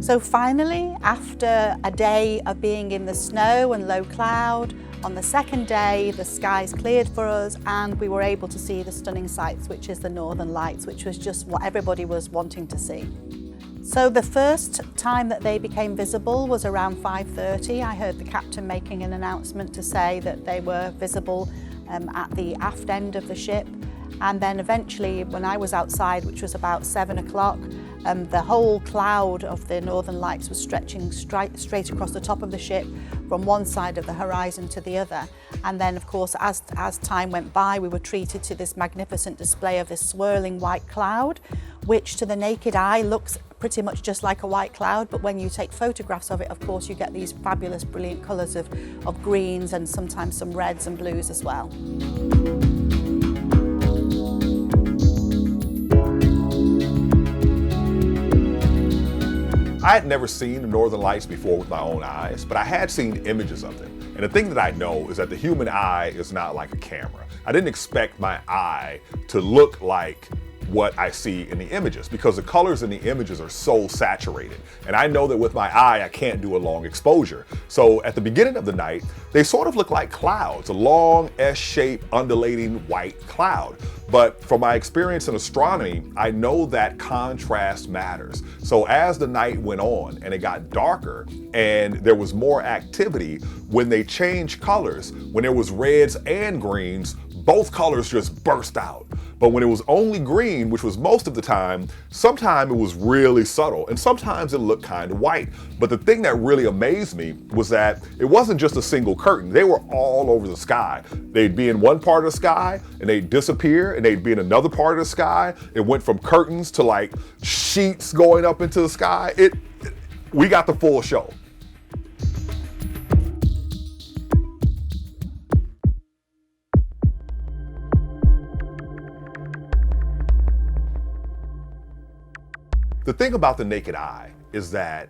So finally, after a day of being in the snow and low cloud, on the second day the skies cleared for us and we were able to see the stunning sights, which is the Northern Lights, which was just what everybody was wanting to see. So the first time that they became visible was around 5:30. I heard the captain making an announcement to say that they were visible at the aft end of the ship. And then eventually, when I was outside, which was about 7 o'clock, the whole cloud of the Northern Lights was stretching straight across the top of the ship from one side of the horizon to the other. And then, of course, as time went by, we were treated to this magnificent display of this swirling white cloud, which to the naked eye looks pretty much just like a white cloud, but when you take photographs of it, of course, you get these fabulous, brilliant colours of greens and sometimes some reds and blues as well. I had never seen the Northern Lights before with my own eyes, but I had seen images of them. And the thing that I know is that the human eye is not like a camera. I didn't expect my eye to look like what I see in the images because the colors in the images are so saturated. And I know that with my eye, I can't do a long exposure. So at the beginning of the night, they sort of look like clouds, a long S-shaped undulating white cloud. But from my experience in astronomy, I know that contrast matters. So as the night went on and it got darker and there was more activity, when they changed colors, when there was reds and greens, both colors just burst out. But when it was only green, which was most of the time, sometimes it was really subtle and sometimes it looked kind of white. But the thing that really amazed me was that it wasn't just a single curtain. They were all over the sky. They'd be in one part of the sky and they'd disappear and they'd be in another part of the sky. It went from curtains to like sheets going up into the sky. We got the full show. The thing about the naked eye is that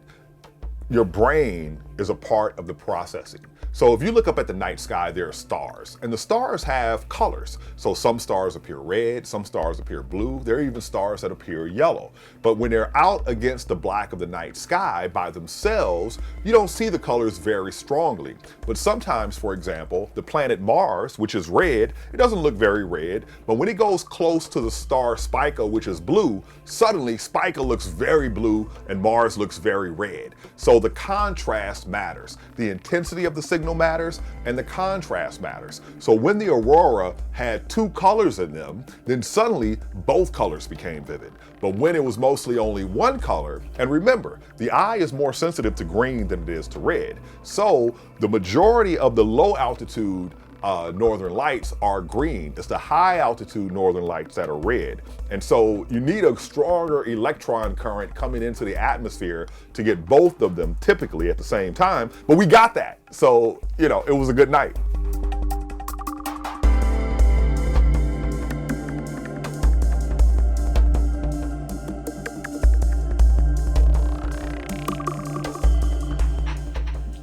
your brain is a part of the processing. So if you look up at the night sky, there are stars, and the stars have colors. So some stars appear red, some stars appear blue, there are even stars that appear yellow. But when they're out against the black of the night sky by themselves, you don't see the colors very strongly. But sometimes, for example, the planet Mars, which is red, it doesn't look very red, but when it goes close to the star Spica, which is blue, suddenly Spica looks very blue and Mars looks very red. So the contrast matters. The intensity of the signal matters and the contrast matters. So when the Aurora had two colors in them, then suddenly both colors became vivid. But when it was mostly only one color, and remember, the eye is more sensitive to green than it is to red. So the majority of the low altitude Northern Lights are green. It's the high altitude Northern Lights that are red. And so you need a stronger electron current coming into the atmosphere to get both of them typically at the same time. But we got that. So, you know, it was a good night.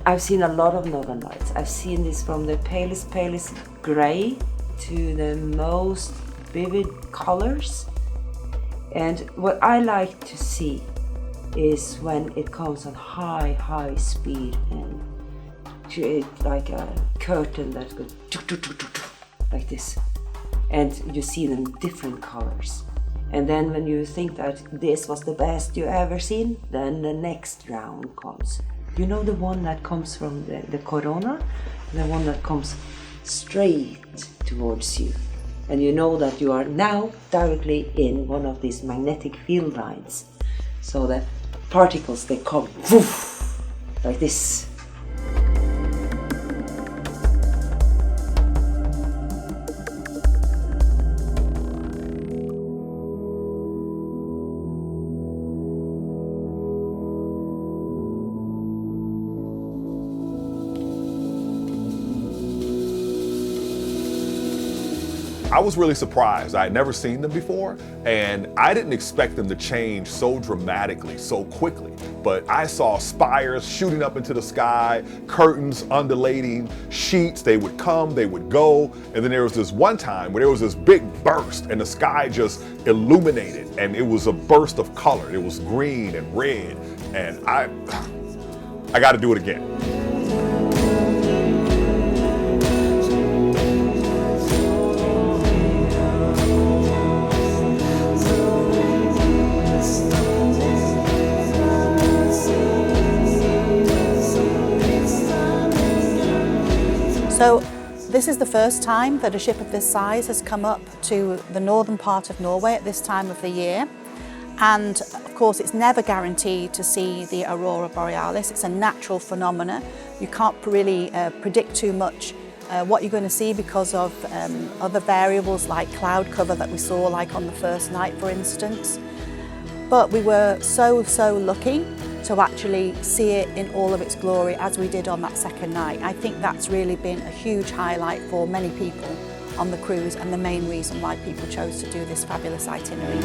I've seen a lot of Northern Lights. I've seen this from the palest gray to the most vivid colors. And what I like to see is when it comes on high speed and create like a curtain that goes like this. And you see them different colors. And then when you think that this was the best you ever seen, then the next round comes. You know the one that comes from the corona, the one that comes straight towards you. And you know that you are now directly in one of these magnetic field lines. So the particles, they come woof, like this. I was really surprised. I had never seen them before, and I didn't expect them to change so dramatically, so quickly. But I saw spires shooting up into the sky, curtains undulating, sheets, they would come, they would go, and then there was this one time where there was this big burst and the sky just illuminated, and it was a burst of color. It was green and red, and I got to do it again. So this is the first time that a ship of this size has come up to the northern part of Norway at this time of the year. And of course, it's never guaranteed to see the Aurora Borealis. It's a natural phenomenon. You can't really predict too much what you're going to see because of other variables like cloud cover that we saw like on the first night, for instance. But we were so lucky to actually see it in all of its glory as we did on that second night. I think that's really been a huge highlight for many people on the cruise and the main reason why people chose to do this fabulous itinerary.